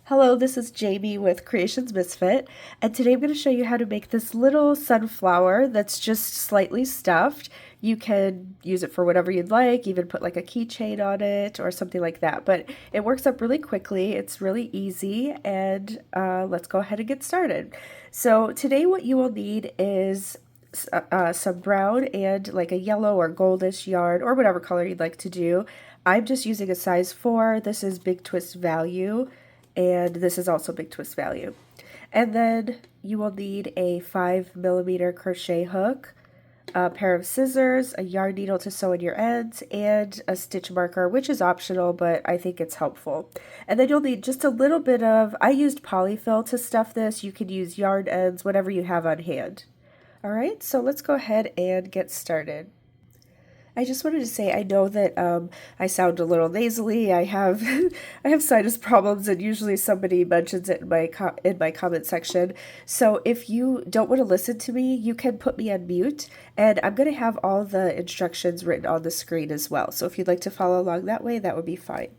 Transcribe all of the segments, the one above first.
Hello, this is Jamie with Creations Misfit, and today I'm going to show you how to make this little sunflower that's just slightly stuffed. You can use it for whatever you'd like, even put like a keychain on it or something like that, but it works up really quickly. It's really easy, and let's go ahead and get started. So today what you will need is some brown and like a yellow or goldish yarn or whatever color you'd like to do. I'm just using a size 4. This is Big Twist Value, and this is also Big Twist Value. And then you will need a 5mm crochet hook, a pair of scissors, a yarn needle to sew in your ends, and a stitch marker, which is optional, but I think it's helpful. And then you'll need just a little bit of, I used polyfill to stuff this. You can use yarn ends, whatever you have on hand. All right, so let's go ahead and get started. I just wanted to say I know that I sound a little nasally. I have I have sinus problems, and usually somebody mentions it in my comment section. So if you don't want to listen to me, you can put me on mute, and I'm going to have all the instructions written on the screen as well. So if you'd like to follow along that way, that would be fine.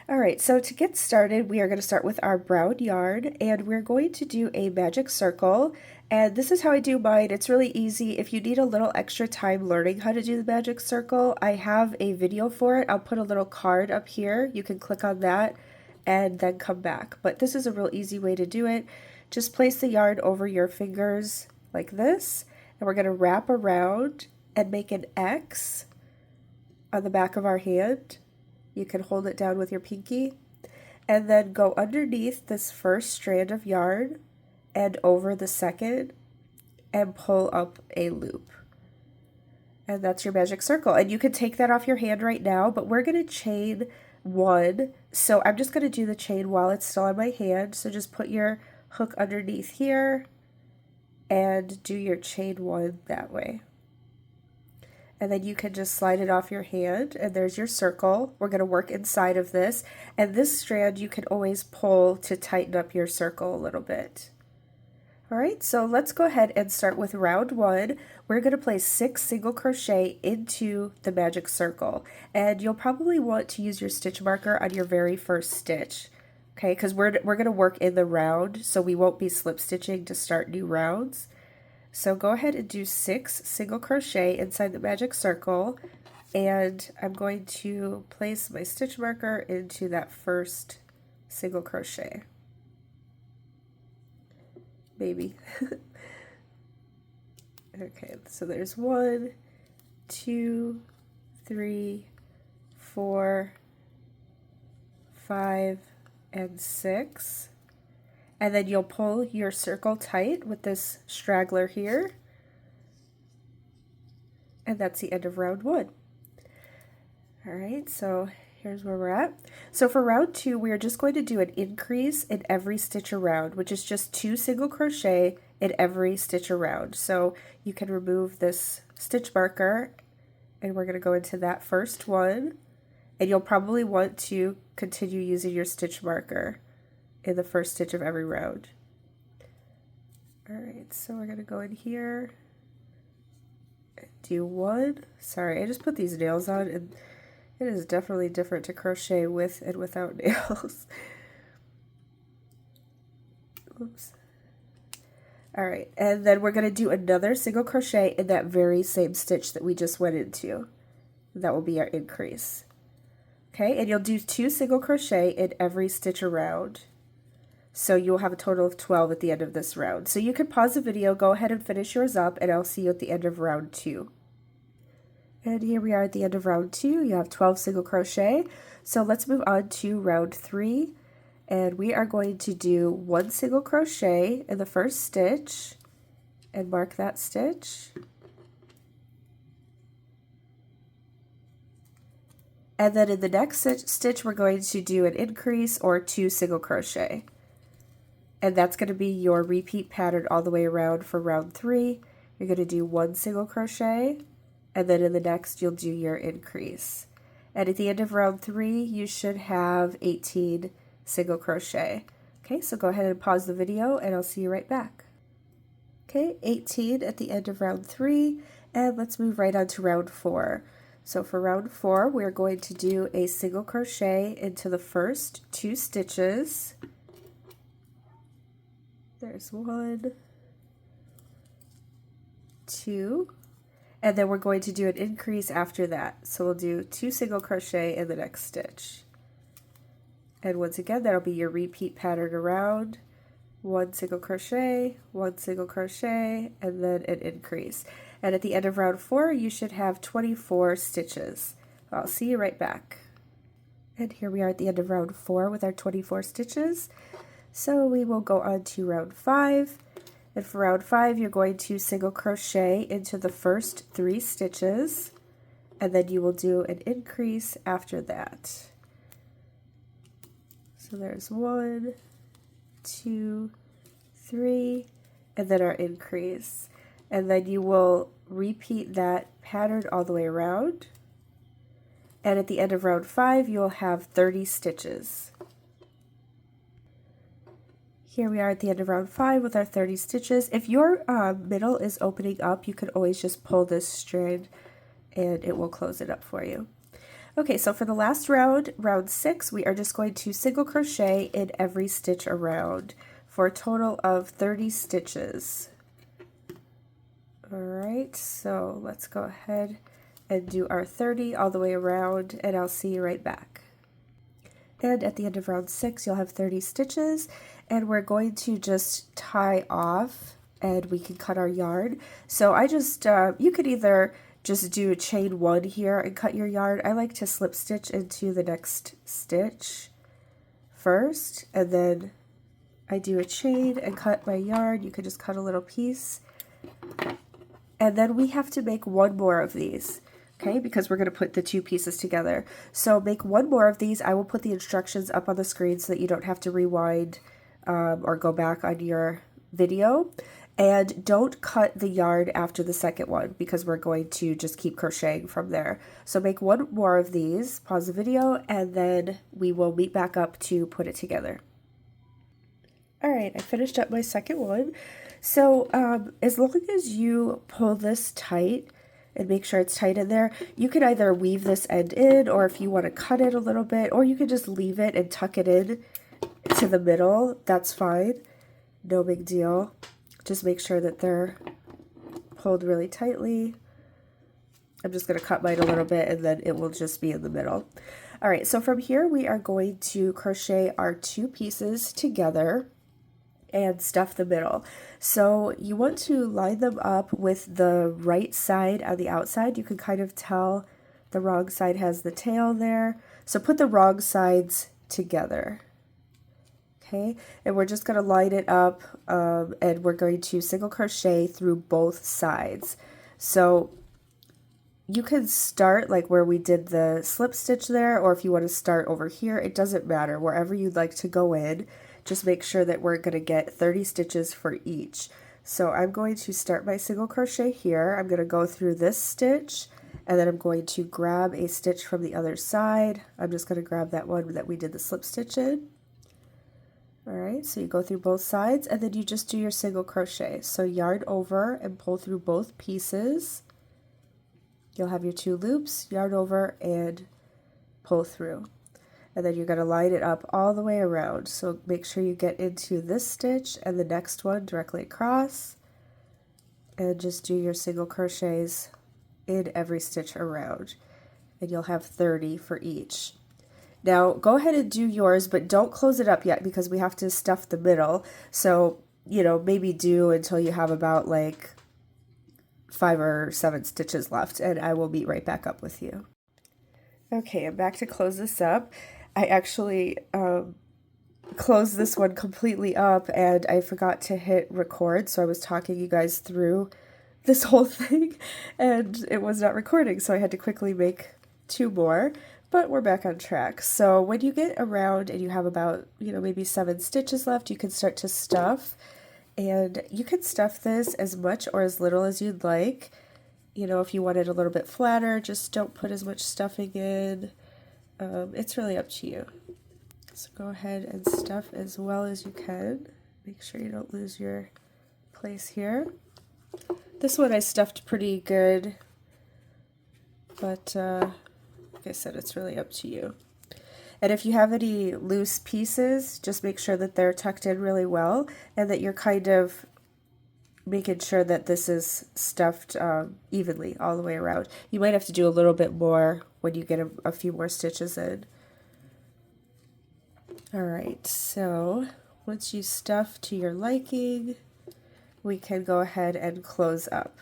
All right, so to get started, we are going to start with our brown yarn, and we're going to do a magic circle. And this is how I do mine. It's really easy. If you need a little extra time learning how to do the magic circle, I have a video for it. I'll put a little card up here. You can click on that and then come back. But this is a real easy way to do it. Just place the yarn over your fingers like this, and we're going to wrap around and make an X on the back of our hand. You can hold it down with your pinky and then go underneath this first strand of yarn and over the second and pull up a loop. And that's your magic circle. And you can take that off your hand right now, but we're going to chain 1. So I'm just going to do the chain while it's still on my hand. So just put your hook underneath here and do your chain 1 that way. And then you can just slide it off your hand, and there's your circle. We're going to work inside of this, and this strand you can always pull to tighten up your circle a little bit. All right, so let's go ahead and start with round 1. We're going to place 6 single crochet into the magic circle, and you'll probably want to use your stitch marker on your very first stitch, okay, because we're going to work in the round, so we won't be slip stitching to start new rounds. So go ahead and do 6 single crochet inside the magic circle, and I'm going to place my stitch marker into that first single crochet. Maybe. Okay, so there's 1, 2, 3, 4, 5, and 6. And then you'll pull your circle tight with this straggler here. And that's the end of round 1. All right, so here's where we're at. So for round 2, we are just going to do an increase in every stitch around, which is just 2 single crochet in every stitch around. So you can remove this stitch marker, and we're going to go into that first one. And you'll probably want to continue using your stitch marker in the first stitch of every round. All right, so we're going to go in here and do 1. Sorry, I just put these nails on, and it is definitely different to crochet with and without nails. Oops. All right, and then we're going to do another single crochet in that very same stitch that we just went into. That will be our increase. Okay, and you'll do 2 single crochet in every stitch around. So you'll have a total of 12 at the end of this round. So you can pause the video, go ahead and finish yours up, and I'll see you at the end of round 2. And here we are at the end of round 2. You have 12 single crochet. So let's move on to round 3. And we are going to do 1 single crochet in the first stitch and mark that stitch. And then in the next stitch, we're going to do an increase or 2 single crochet. And that's going to be your repeat pattern all the way around for round 3. You're going to do 1 single crochet, and then in the next you'll do your increase. And at the end of round 3, you should have 18 single crochet. Okay, so go ahead and pause the video, and I'll see you right back. Okay, 18 at the end of round 3, and let's move right on to round 4. So for round 4, we're going to do a single crochet into the first 2 stitches There's 1, 2, and then we're going to do an increase after that. So we'll do 2 single crochet in the next stitch. And once again, that'll be your repeat pattern around. 1 single crochet, 1 single crochet, and then an increase. And at the end of round 4, you should have 24 stitches. I'll see you right back. And here we are at the end of round 4 with our 24 stitches. So we will go on to round 5. And for round 5, you're going to single crochet into the first 3 stitches, and then you will do an increase after that. So there's 1, 2, 3, and then our increase. And then you will repeat that pattern all the way around. And at the end of round 5, you'll have 30 stitches. Here we are at the end of round 5 with our 30 stitches. If your middle is opening up, you can always just pull this strand and it will close it up for you. Okay, so for the last round, round 6, we are just going to single crochet in every stitch around for a total of 30 stitches. Alright, so let's go ahead and do our 30 all the way around, and I'll see you right back. And at the end of round 6, you'll have 30 stitches, and we're going to just tie off, and we can cut our yarn. So I just, you could either just do a chain 1 here and cut your yarn. I like to slip stitch into the next stitch first, and then I do a chain and cut my yarn. You could just cut a little piece. And then we have to make 1 more of these, okay, because we're going to put the 2 pieces together. So make 1 more of these. I will put the instructions up on the screen so that you don't have to rewind or go back on your video. And don't cut the yarn after the second one because we're going to just keep crocheting from there. So make 1 more of these, pause the video, and then we will meet back up to put it together. Alright, I finished up my second one. So as long as you pull this tight and make sure it's tight in there, you can either weave this end in, or if you want to cut it a little bit, or you can just leave it and tuck it in to the middle. That's fine. No big deal. Just make sure that they're pulled really tightly. I'm just going to cut mine a little bit and then it will just be in the middle. Alright, so from here we are going to crochet our 2 pieces together and stuff the middle. So you want to line them up with the right side on the outside. You can kind of tell the wrong side has the tail there. So put the wrong sides together. Okay, and we're just going to line it up and we're going to single crochet through both sides. So you can start like where we did the slip stitch there, or if you want to start over here, it doesn't matter. Wherever you'd like to go in, just make sure that we're going to get 30 stitches for each. So I'm going to start my single crochet here. I'm going to go through this stitch, and then I'm going to grab a stitch from the other side. I'm just going to grab that one that we did the slip stitch in. Alright, so you go through both sides and then you just do your single crochet. So yarn over and pull through both pieces. You'll have your 2 loops, yarn over and pull through. And then you're going to line it up all the way around. So make sure you get into this stitch and the next one directly across. And just do your single crochets in every stitch around. And you'll have 30 for each. Now, go ahead and do yours, but don't close it up yet because we have to stuff the middle. So, you know, maybe do until you have about like 5 or 7 stitches left, and I will meet right back up with you. Okay, I'm back to close this up. I actually closed this one completely up, and I forgot to hit record, so I was talking you guys through this whole thing, and it was not recording, so I had to quickly make 2 more. But we're back on track. So when you get around and you have about, you know, maybe 7 stitches left, you can start to stuff. And you can stuff this as much or as little as you'd like. You know, if you want it a little bit flatter, just don't put as much stuffing in. It's really up to you. So go ahead and stuff as well as you can. Make sure you don't lose your place here. This one I stuffed pretty good, but like I said, it's really up to you. And if you have any loose pieces, just make sure that they're tucked in really well and that you're kind of making sure that this is stuffed evenly all the way around. You might have to do a little bit more when you get a few more stitches in. Alright, so once you stuff to your liking, we can go ahead and close up.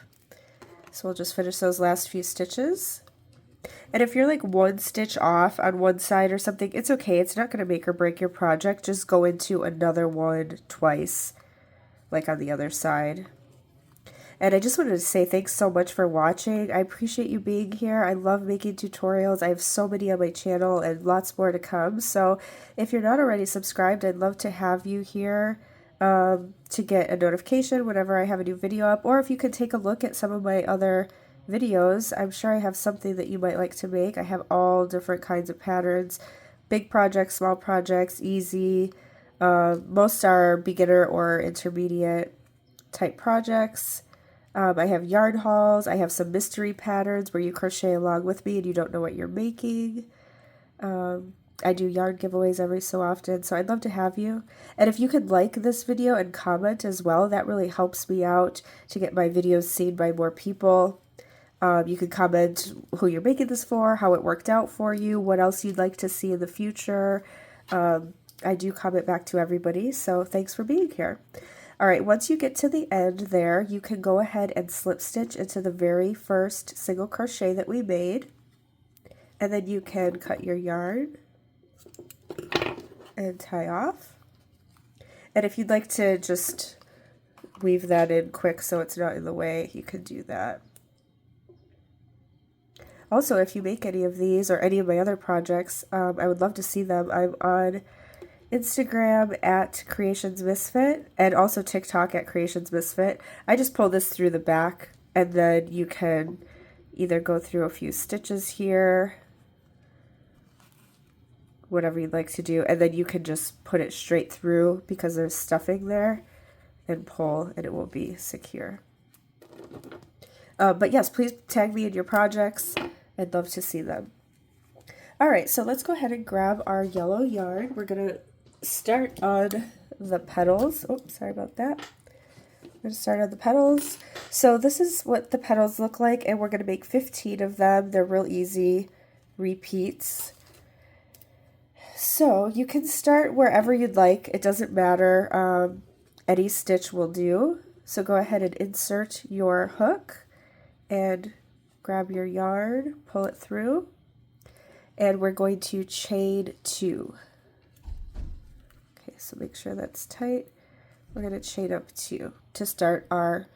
So we'll just finish those last few stitches. And if you're like one stitch off on one side or something, it's okay. It's not going to make or break your project. Just go into another one twice, like on the other side. And I just wanted to say thanks so much for watching. I appreciate you being here. I love making tutorials. I have so many on my channel and lots more to come. So if you're not already subscribed, I'd love to have you here to get a notification whenever I have a new video up. Or if you could take a look at some of my other videos, I'm sure I have something that you might like to make. I have all different kinds of patterns, big projects, small projects, easy. Most are beginner or intermediate type projects. I have yarn hauls. I have some mystery patterns where you crochet along with me and you don't know what you're making. I do yarn giveaways every so often, so I'd love to have you. And if you could like this video and comment as well, that really helps me out to get my videos seen by more people. You can comment who you're making this for, how it worked out for you, what else you'd like to see in the future. I do comment back to everybody, so thanks for being here. Alright, once you get to the end there, you can go ahead and slip stitch into the very first single crochet that we made. And then you can cut your yarn and tie off. And if you'd like to just weave that in quick so it's not in the way, you can do that. Also, if you make any of these or any of my other projects, I would love to see them. I'm on Instagram at Creations Misfit and also TikTok at Creations Misfit. I just pull this through the back and then you can either go through a few stitches here, whatever you'd like to do, and then you can just put it straight through because there's stuffing there and pull and it will be secure. But yes, please tag me in your projects. I'd love to see them. Alright, so let's go ahead and grab our yellow yarn. We're going to start on the petals. Oh, sorry about that. I'm going to start on the petals. So this is what the petals look like, and we're going to make 15 of them. They're real easy repeats. So you can start wherever you'd like. It doesn't matter. Any stitch will do. So go ahead and insert your hook and grab your yarn, pull it through, and we're going to chain 2. Okay, so make sure that's tight. We're going to chain up 2 to start our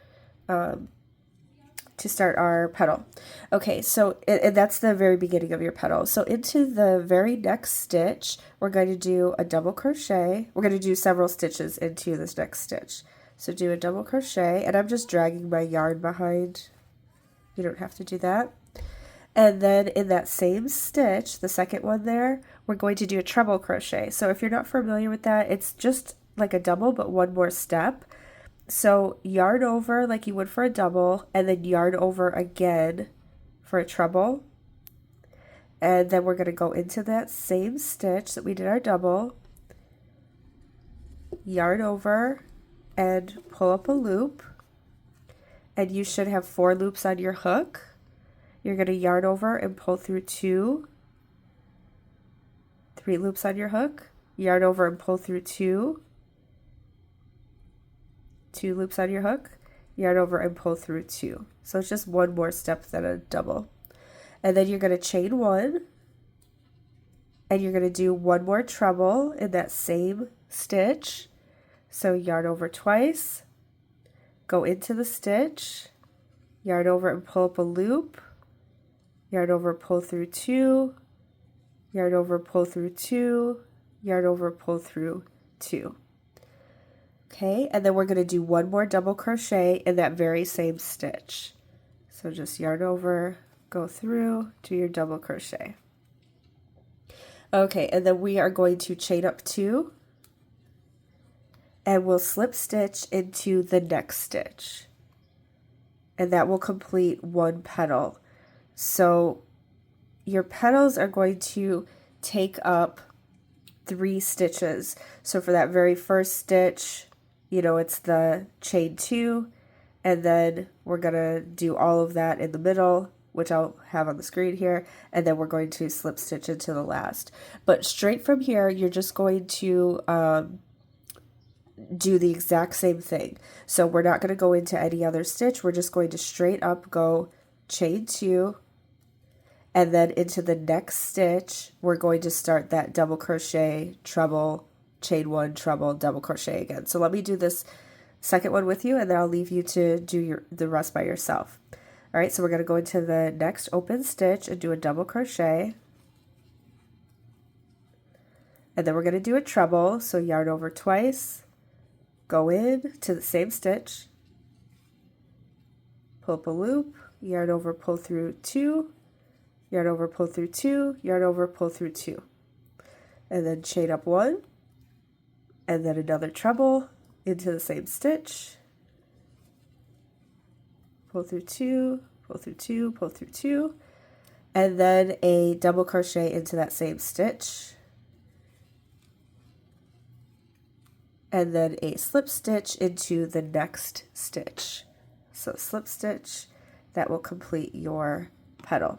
petal. Okay, so and that's the very beginning of your petal. So into the very next stitch, we're going to do a double crochet. We're going to do several stitches into this next stitch. So do a double crochet, and I'm just dragging my yarn behind. You don't have to do that. And then in that same stitch, the second one there, we're going to do a treble crochet. So if you're not familiar with that, it's just like a double, but one more step. So yarn over like you would for a double, and then yarn over again for a treble. And then we're going to go into that same stitch that we did our double, yarn over, and pull up a loop. And you should have 4 loops on your hook. You're going to yarn over and pull through 2, 3 loops on your hook, yarn over and pull through 2, 2 loops on your hook, yarn over and pull through 2. So it's just one more step than a double. And then you're going to chain 1, and you're going to do one more treble in that same stitch. So yarn over twice, go into the stitch, yarn over and pull up a loop, yarn over, pull through 2, yarn over, pull through 2, yarn over, pull through 2. Okay, and then we're going to do one more double crochet in that very same stitch. So just yarn over, go through, do your double crochet. Okay, and then we are going to chain up 2, and we'll slip stitch into the next stitch. And that will complete one petal. So your petals are going to take up 3 stitches. So for that very first stitch, you know, it's the chain 2, and then we're gonna do all of that in the middle, which I'll have on the screen here, and then we're going to slip stitch into the last. But straight from here, you're just going to do the exact same thing. So we're not going to go into any other stitch. We're just going to straight up go chain 2, and then into the next stitch, we're going to start that double crochet, treble, chain 1, treble, double crochet again. So let me do this second one with you, and then I'll leave you to do the rest by yourself. All right, so we're going to go into the next open stitch and do a double crochet. And then we're going to do a treble, so yarn over twice, go in to the same stitch, pull up a loop, yarn over, pull through 2, yarn over, pull through 2, yarn over, pull through 2. And then chain up 1, and then another treble into the same stitch, pull through 2, pull through 2, pull through 2, and then a double crochet into that same stitch, and then a slip stitch into the next stitch. So slip stitch, that will complete your petal.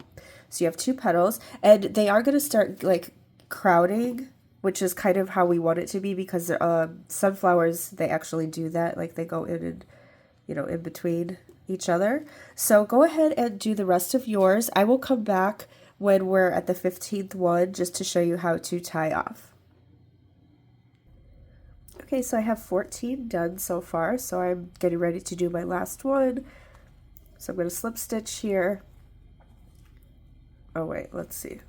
So you have 2 petals, and they are going to start like crowding, which is kind of how we want it to be, because sunflowers, they actually do that, like they go in and, you know, in between each other. So go ahead and do the rest of yours. I will come back when we're at the 15th one just to show you how to tie off. Okay, so I have 14 done so far, so I'm getting ready to do my last one. So I'm going to slip stitch here. Oh wait, let's see.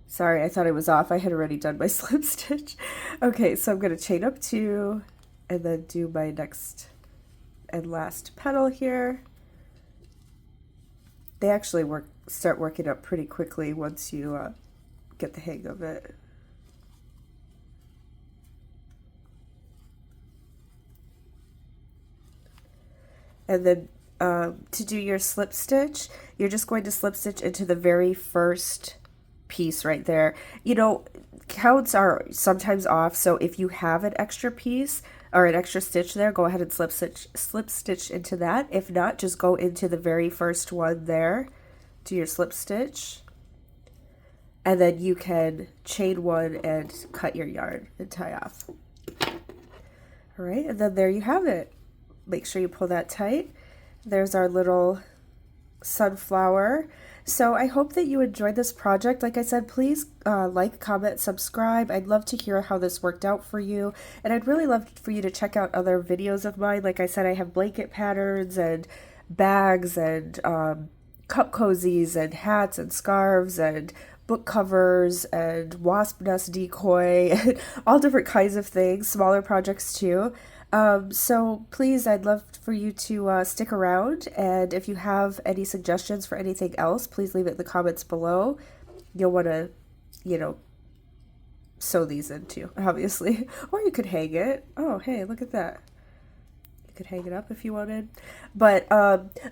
Sorry, I thought it was off. I had already done my slip stitch. Okay, so I'm going to chain up 2 and then do my next and last petal here. They actually start working up pretty quickly once you get the hang of it. And then to do your slip stitch, you're just going to slip stitch into the very first piece right there. You know, counts are sometimes off, so if you have an extra piece or an extra stitch there, go ahead and slip stitch into that. If not, just go into the very first one there, do your slip stitch, and then you can chain 1 and cut your yarn and tie off. All right, and then there you have it. Make sure you pull that tight. There's our little sunflower. So I hope that you enjoyed this project. Like I said, please like, comment, subscribe. I'd love to hear how this worked out for you. And I'd really love for you to check out other videos of mine. Like I said, I have blanket patterns and bags and cup cozies and hats and scarves and book covers and wasp nest decoy and all different kinds of things, smaller projects too. So please, I'd love for you to stick around, and if you have any suggestions for anything else, please leave it in the comments below. You'll want to, you know, sew these into, obviously, or you could hang it. Oh, hey, look at that. You could hang it up if you wanted. But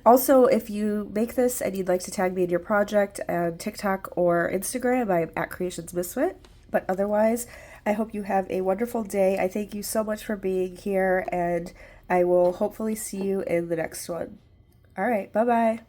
also, if you make this and you'd like to tag me in your project on TikTok or Instagram, I'm at Creations Misfit. But otherwise, I hope you have a wonderful day. I thank you so much for being here, and I will hopefully see you in the next one. All right, bye-bye.